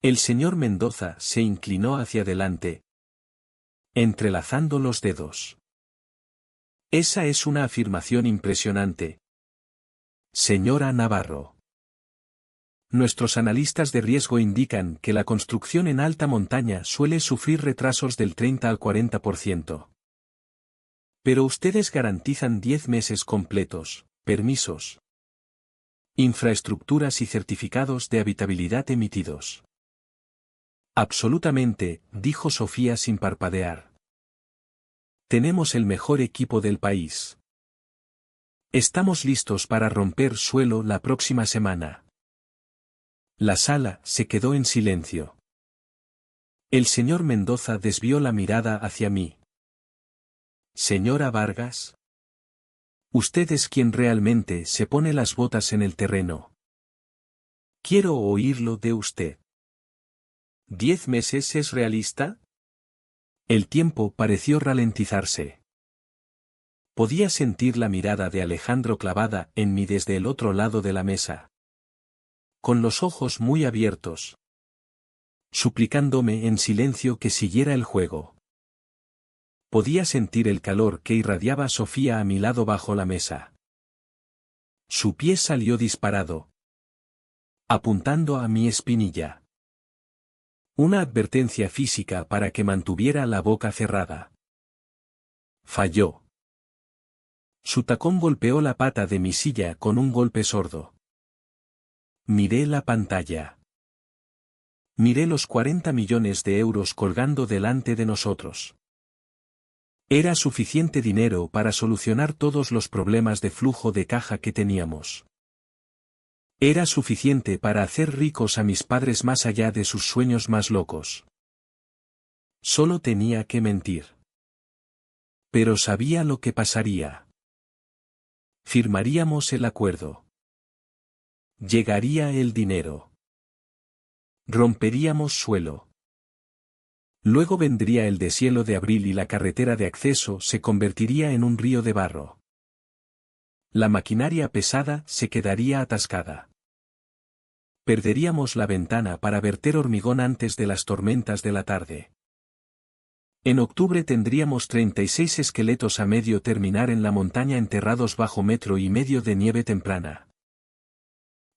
El señor Mendoza se inclinó hacia adelante, entrelazando los dedos. Esa es una afirmación impresionante. Señora Navarro. Nuestros analistas de riesgo indican que la construcción en alta montaña suele sufrir retrasos del 30 al 40%. Pero ustedes garantizan 10 meses completos, permisos, infraestructuras y certificados de habitabilidad emitidos. Absolutamente, dijo Sofía sin parpadear. Tenemos el mejor equipo del país. Estamos listos para romper suelo la próxima semana. La sala se quedó en silencio. El señor Mendoza desvió la mirada hacia mí. Señora Vargas. Usted es quien realmente se pone las botas en el terreno. Quiero oírlo de usted. ¿10 meses es realista? El tiempo pareció ralentizarse. Podía sentir la mirada de Alejandro clavada en mí desde el otro lado de la mesa. Con los ojos muy abiertos. Suplicándome en silencio que siguiera el juego. Podía sentir el calor que irradiaba Sofía a mi lado bajo la mesa. Su pie salió disparado, apuntando a mi espinilla. Una advertencia física para que mantuviera la boca cerrada. Falló. Su tacón golpeó la pata de mi silla con un golpe sordo. Miré la pantalla. Miré los 40 millones de euros colgando delante de nosotros. Era suficiente dinero para solucionar todos los problemas de flujo de caja que teníamos. Era suficiente para hacer ricos a mis padres más allá de sus sueños más locos. Solo tenía que mentir. Pero sabía lo que pasaría. Firmaríamos el acuerdo. Llegaría el dinero. Romperíamos suelo. Luego vendría el deshielo de abril y la carretera de acceso se convertiría en un río de barro. La maquinaria pesada se quedaría atascada. Perderíamos la ventana para verter hormigón antes de las tormentas de la tarde. En octubre tendríamos 36 esqueletos a medio terminar en la montaña enterrados bajo 1,5 metros de nieve temprana.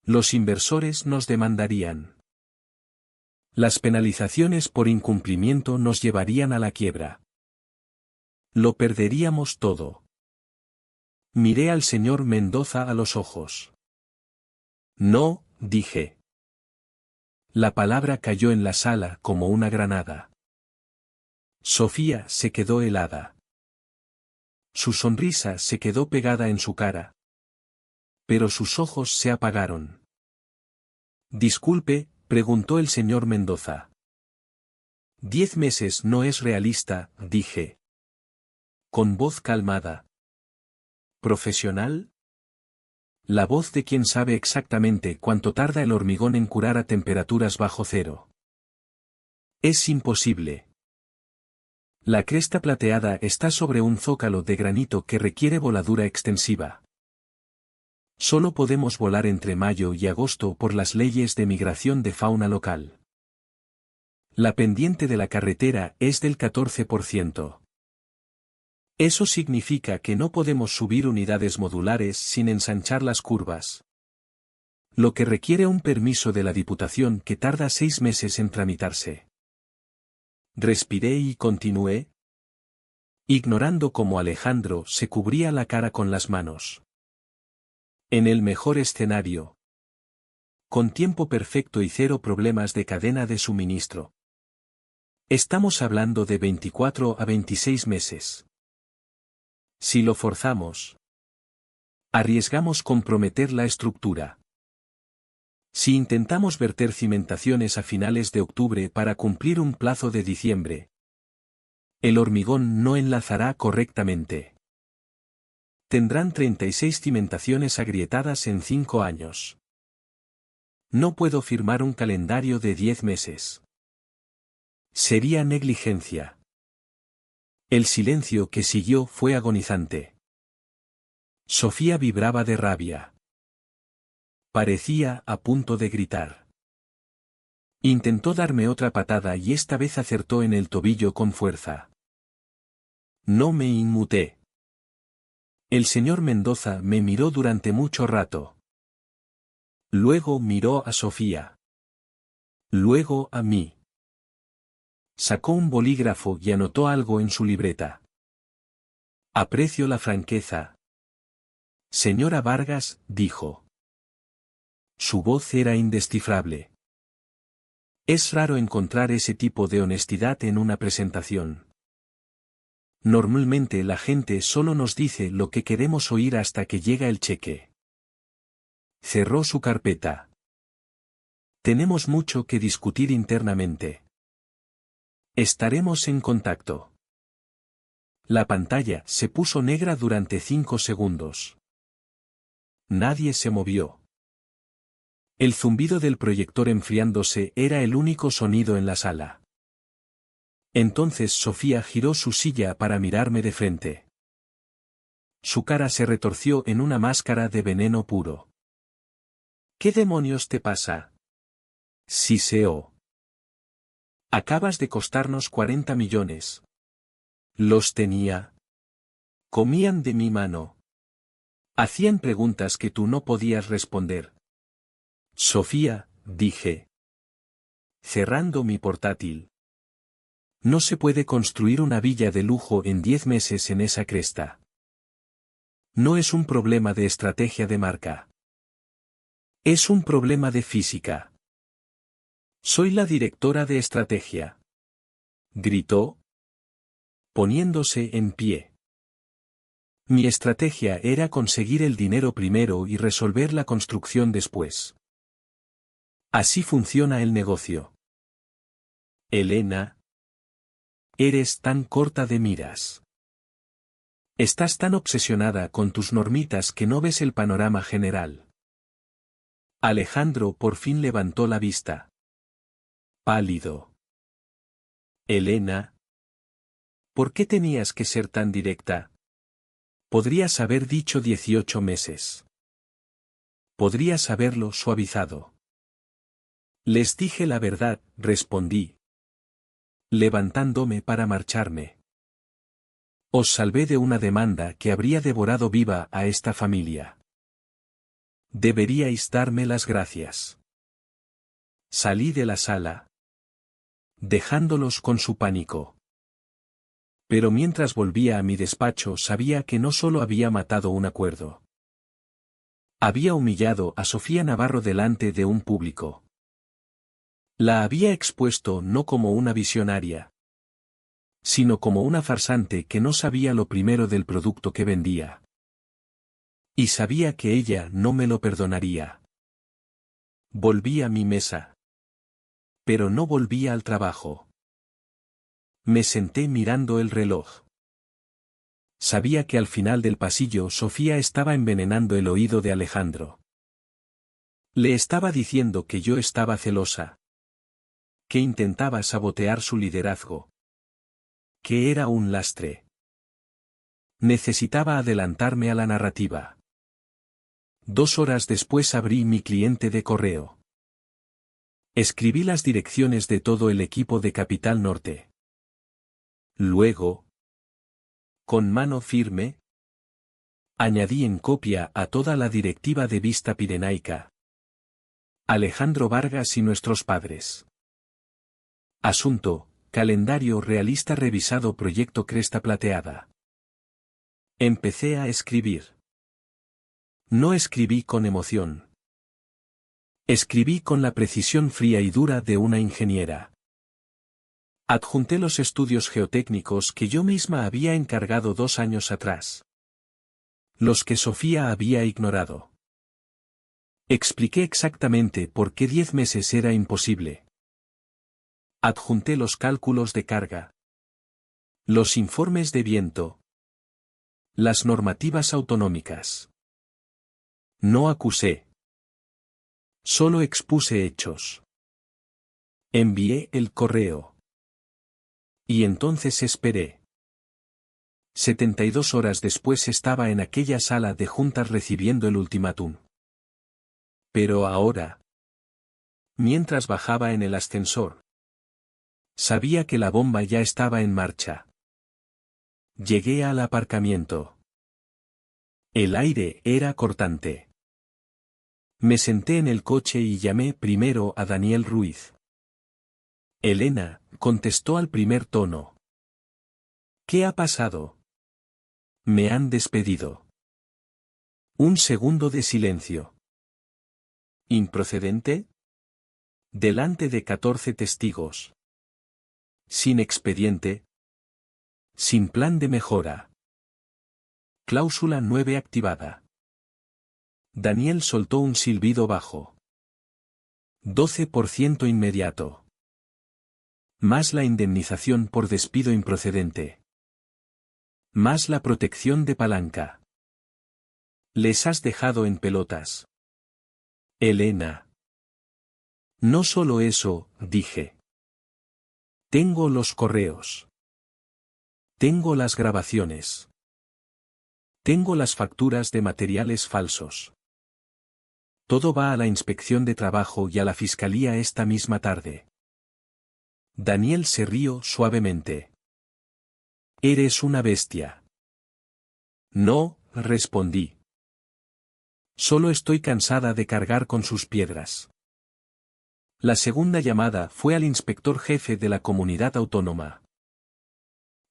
Los inversores nos demandarían. Las penalizaciones por incumplimiento nos llevarían a la quiebra. Lo perderíamos todo. Miré al señor Mendoza a los ojos. No, dije. La palabra cayó en la sala como una granada. Sofía se quedó helada. Su sonrisa se quedó pegada en su cara. Pero sus ojos se apagaron. Disculpe, preguntó el señor Mendoza. 10 meses no es realista, dije. Con voz calmada. ¿Profesional? La voz de quien sabe exactamente cuánto tarda el hormigón en curar a temperaturas bajo cero. Es imposible. La cresta plateada está sobre un zócalo de granito que requiere voladura extensiva. Solo podemos volar entre mayo y agosto por las leyes de migración de fauna local. La pendiente de la carretera es del 14%. Eso significa que no podemos subir unidades modulares sin ensanchar las curvas. Lo que requiere un permiso de la Diputación que tarda 6 meses en tramitarse. Respiré y continué, ignorando cómo Alejandro se cubría la cara con las manos. En el mejor escenario. Con tiempo perfecto y 0 problemas de cadena de suministro. Estamos hablando de 24 a 26 meses. Si lo forzamos, arriesgamos comprometer la estructura. Si intentamos verter cimentaciones a finales de octubre para cumplir un plazo de diciembre, el hormigón no enlazará correctamente. Tendrán 36 cimentaciones agrietadas en 5 años. No puedo firmar un calendario de 10 meses. Sería negligencia. El silencio que siguió fue agonizante. Sofía vibraba de rabia. Parecía a punto de gritar. Intentó darme otra patada y esta vez acertó en el tobillo con fuerza. No me inmuté. El señor Mendoza me miró durante mucho rato. Luego miró a Sofía. Luego a mí. Sacó un bolígrafo y anotó algo en su libreta. Aprecio la franqueza. Señora Vargas, dijo. Su voz era indescifrable. Es raro encontrar ese tipo de honestidad en una presentación. Normalmente la gente solo nos dice lo que queremos oír hasta que llega el cheque. Cerró su carpeta. Tenemos mucho que discutir internamente. Estaremos en contacto. La pantalla se puso negra durante 5 segundos. Nadie se movió. El zumbido del proyector enfriándose era el único sonido en la sala. Entonces Sofía giró su silla para mirarme de frente. Su cara se retorció en una máscara de veneno puro. ¿Qué demonios te pasa? Siseó. Acabas de costarnos 40 millones. Los tenía. Comían de mi mano. Hacían preguntas que tú no podías responder. Sofía, dije. Cerrando mi portátil. No se puede construir una villa de lujo en 10 meses en esa cresta. No es un problema de estrategia de marca. Es un problema de física. Soy la directora de estrategia. Gritó, poniéndose en pie. Mi estrategia era conseguir el dinero primero y resolver la construcción después. Así funciona el negocio. Elena. Eres tan corta de miras. Estás tan obsesionada con tus normitas que no ves el panorama general. Alejandro por fin levantó la vista. Pálido. Elena. ¿Por qué tenías que ser tan directa? Podrías haber dicho 18 meses. Podrías haberlo suavizado. Les dije la verdad, respondí, levantándome para marcharme. Os salvé de una demanda que habría devorado viva a esta familia. Deberíais darme las gracias. Salí de la sala, dejándolos con su pánico. Pero mientras volvía a mi despacho sabía que no solo había matado un acuerdo. Había humillado a Sofía Navarro delante de un público. La había expuesto no como una visionaria, sino como una farsante que no sabía lo primero del producto que vendía. Y sabía que ella no me lo perdonaría. Volví a mi mesa. Pero no volví al trabajo. Me senté mirando el reloj. Sabía que al final del pasillo Sofía estaba envenenando el oído de Alejandro. Le estaba diciendo que yo estaba celosa. Que intentaba sabotear su liderazgo. Que era un lastre. Necesitaba adelantarme a la narrativa. 2 horas después abrí mi cliente de correo. Escribí las direcciones de todo el equipo de Capital Norte. Luego, con mano firme, añadí en copia a toda la directiva de Vista Pirenaica. Alejandro Vargas y nuestros padres. Asunto, calendario realista revisado proyecto Cresta Plateada. Empecé a escribir. No escribí con emoción. Escribí con la precisión fría y dura de una ingeniera. Adjunté los estudios geotécnicos que yo misma había encargado 2 años atrás. Los que Sofía había ignorado. Expliqué exactamente por qué 10 meses era imposible. Adjunté los cálculos de carga. Los informes de viento. Las normativas autonómicas. No acusé. Solo expuse hechos. Envié el correo. Y entonces esperé. 72 horas después estaba en aquella sala de juntas recibiendo el ultimátum. Pero ahora, mientras bajaba en el ascensor, sabía que la bomba ya estaba en marcha. Llegué al aparcamiento. El aire era cortante. Me senté en el coche y llamé primero a Daniel Ruiz. Elena, contestó al primer tono. ¿Qué ha pasado? Me han despedido. Un segundo de silencio. ¿Improcedente? Delante de 14 testigos. Sin expediente. Sin plan de mejora. Cláusula 9 activada. Daniel soltó un silbido bajo. 12% inmediato. Más la indemnización por despido improcedente. Más la protección de palanca. Les has dejado en pelotas. Elena. No solo eso, dije. Tengo los correos. Tengo las grabaciones. Tengo las facturas de materiales falsos. Todo va a la inspección de trabajo y a la fiscalía esta misma tarde. Daniel se rió suavemente. Eres una bestia. No, respondí. Solo estoy cansada de cargar con sus piedras. La segunda llamada fue al inspector jefe de la comunidad autónoma.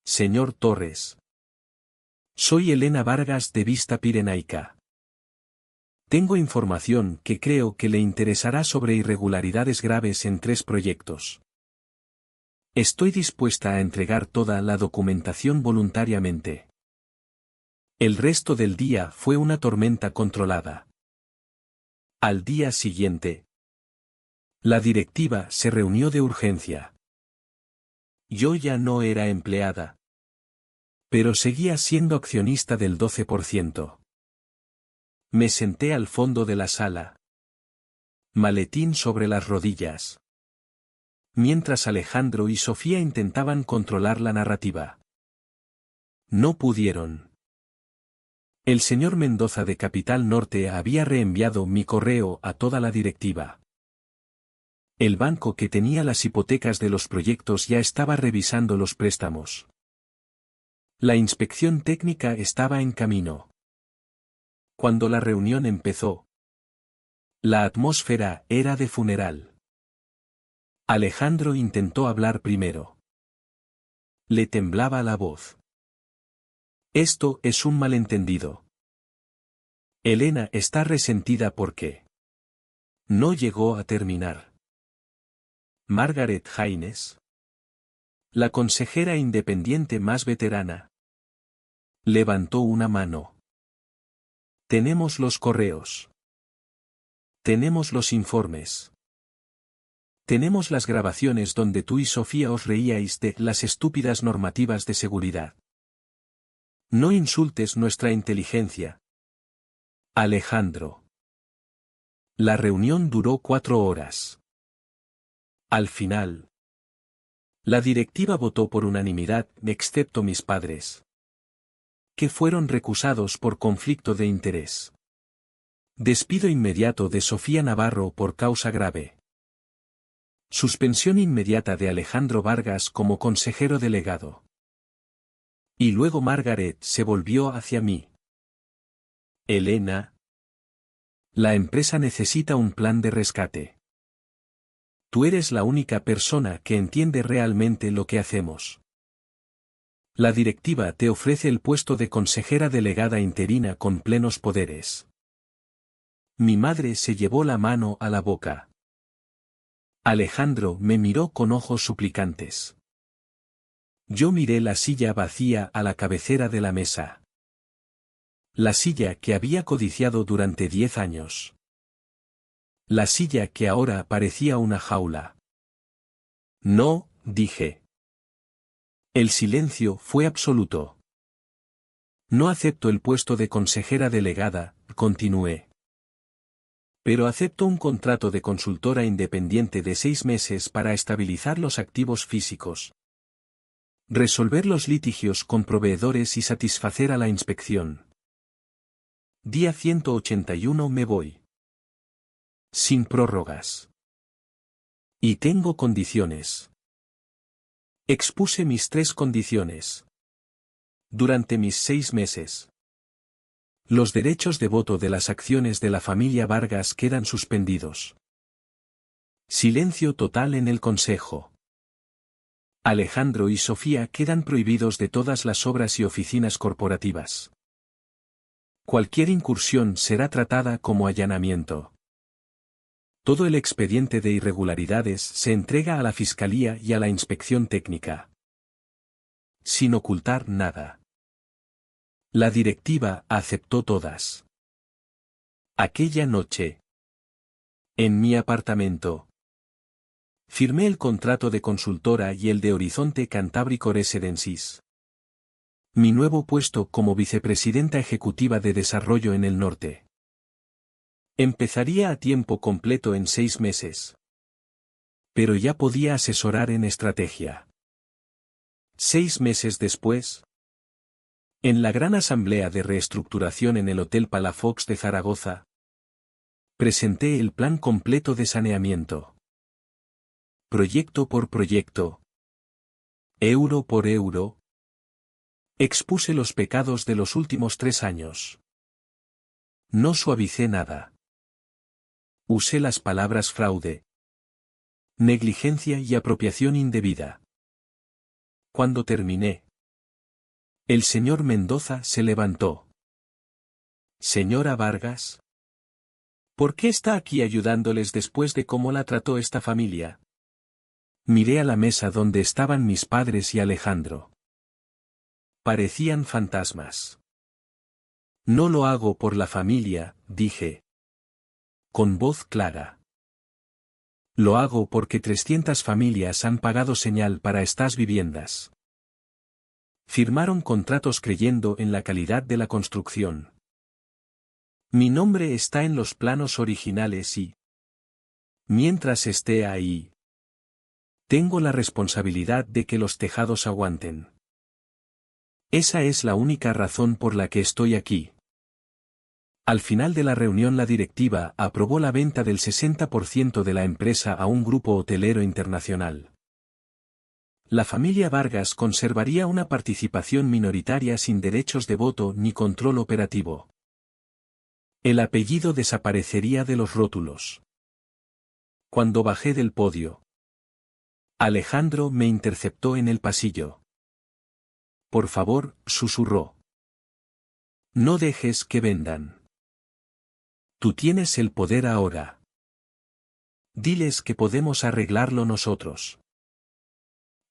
Señor Torres. Soy Elena Vargas de Vista Pirenaica. Tengo información que creo que le interesará sobre irregularidades graves en 3 proyectos. Estoy dispuesta a entregar toda la documentación voluntariamente. El resto del día fue una tormenta controlada. Al día siguiente, la directiva se reunió de urgencia. Yo ya no era empleada, pero seguía siendo accionista del 12%. Me senté al fondo de la sala. Maletín sobre las rodillas. Mientras Alejandro y Sofía intentaban controlar la narrativa. No pudieron. El señor Mendoza de Capital Norte había reenviado mi correo a toda la directiva. El banco que tenía las hipotecas de los proyectos ya estaba revisando los préstamos. La inspección técnica estaba en camino. Cuando la reunión empezó, la atmósfera era de funeral. Alejandro intentó hablar primero. Le temblaba la voz. Esto es un malentendido. Elena está resentida porque no llegó a terminar. Margaret Haynes, la consejera independiente más veterana, levantó una mano. Tenemos los correos. Tenemos los informes. Tenemos las grabaciones donde tú y Sofía os reíais de las estúpidas normativas de seguridad. No insultes nuestra inteligencia. Alejandro. La reunión duró 4 horas. Al final, la directiva votó por unanimidad, excepto mis padres, que fueron recusados por conflicto de interés. Despido inmediato de Sofía Navarro por causa grave. Suspensión inmediata de Alejandro Vargas como consejero delegado. Y luego Margaret se volvió hacia mí. Elena. La empresa necesita un plan de rescate. Tú eres la única persona que entiende realmente lo que hacemos. La directiva te ofrece el puesto de consejera delegada interina con plenos poderes. Mi madre se llevó la mano a la boca. Alejandro me miró con ojos suplicantes. Yo miré la silla vacía a la cabecera de la mesa. La silla que había codiciado durante 10 años. La silla que ahora parecía una jaula. No, dije. El silencio fue absoluto. No acepto el puesto de consejera delegada, continué. Pero acepto un contrato de consultora independiente de 6 meses para estabilizar los activos físicos. Resolver los litigios con proveedores y satisfacer a la inspección. Día 181 me voy. Sin prórrogas. Y tengo condiciones. Expuse mis 3 condiciones. Durante mis 6 meses. Los derechos de voto de las acciones de la familia Vargas quedan suspendidos. Silencio total en el Consejo. Alejandro y Sofía quedan prohibidos de todas las obras y oficinas corporativas. Cualquier incursión será tratada como allanamiento. Todo el expediente de irregularidades se entrega a la Fiscalía y a la Inspección Técnica. Sin ocultar nada. La directiva aceptó todas. Aquella noche. En mi apartamento. Firmé el contrato de consultora y el de Horizonte Cantábrico Residencies. Mi nuevo puesto como vicepresidenta ejecutiva de desarrollo en el norte. Empezaría a tiempo completo en 6 meses. Pero ya podía asesorar en estrategia. 6 meses después. En la gran asamblea de reestructuración en el Hotel Palafox de Zaragoza. Presenté el plan completo de saneamiento. Proyecto por proyecto. Euro por euro. Expuse los pecados de los últimos 3 años. No suavicé nada. Usé las palabras fraude, negligencia y apropiación indebida. Cuando terminé, el señor Mendoza se levantó. Señora Vargas. ¿Por qué está aquí ayudándoles después de cómo la trató esta familia? Miré a la mesa donde estaban mis padres y Alejandro. Parecían fantasmas. No lo hago por la familia, dije. Con voz clara. Lo hago porque 300 familias han pagado señal para estas viviendas. Firmaron contratos creyendo en la calidad de la construcción. Mi nombre está en los planos originales y, mientras esté ahí, tengo la responsabilidad de que los tejados aguanten. Esa es la única razón por la que estoy aquí. Al final de la reunión la directiva aprobó la venta del 60% de la empresa a un grupo hotelero internacional. La familia Vargas conservaría una participación minoritaria sin derechos de voto ni control operativo. El apellido desaparecería de los rótulos. Cuando bajé del podio, Alejandro me interceptó en el pasillo. Por favor, susurró. No dejes que vendan. Tú tienes el poder ahora. Diles que podemos arreglarlo nosotros.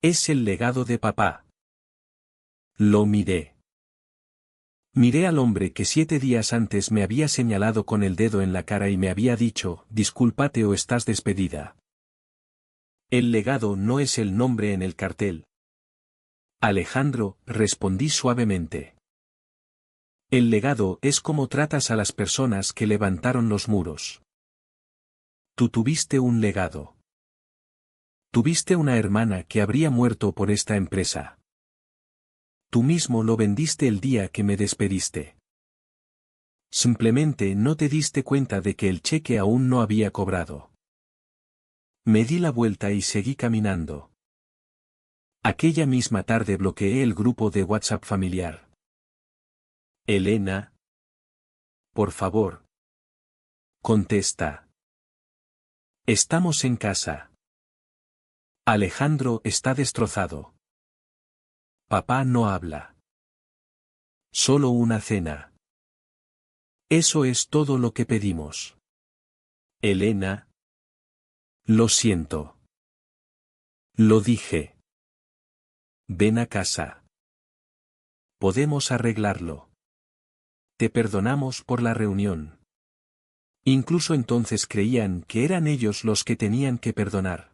Es el legado de papá. Lo miré. Miré al hombre que 7 días antes me había señalado con el dedo en la cara y me había dicho, discúlpate o estás despedida. El legado no es el nombre en el cartel. Alejandro, respondí suavemente. El legado es cómo tratas a las personas que levantaron los muros. Tú tuviste un legado. Tuviste una hermana que habría muerto por esta empresa. Tú mismo lo vendiste el día que me despediste. Simplemente no te diste cuenta de que el cheque aún no había cobrado. Me di la vuelta y seguí caminando. Aquella misma tarde bloqueé el grupo de WhatsApp familiar. Elena. Por favor. Contesta. Estamos en casa. Alejandro está destrozado. Papá no habla. Solo una cena. Eso es todo lo que pedimos. Elena. Lo siento. Lo dije. Ven a casa. Podemos arreglarlo. Te perdonamos por la reunión. Incluso entonces creían que eran ellos los que tenían que perdonar.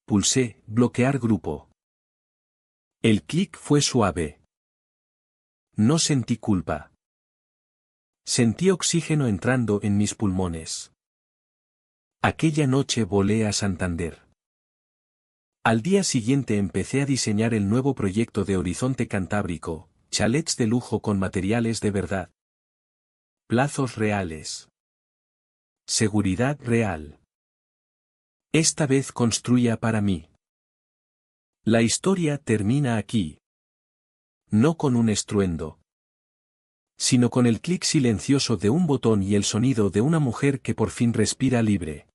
Pulsé, bloquear grupo. El clic fue suave. No sentí culpa. Sentí oxígeno entrando en mis pulmones. Aquella noche volé a Santander. Al día siguiente empecé a diseñar el nuevo proyecto de Horizonte Cantábrico, chalets de lujo con materiales de verdad. Plazos reales. Seguridad real. Esta vez construía para mí. La historia termina aquí. No con un estruendo, sino con el clic silencioso de un botón y el sonido de una mujer que por fin respira libre.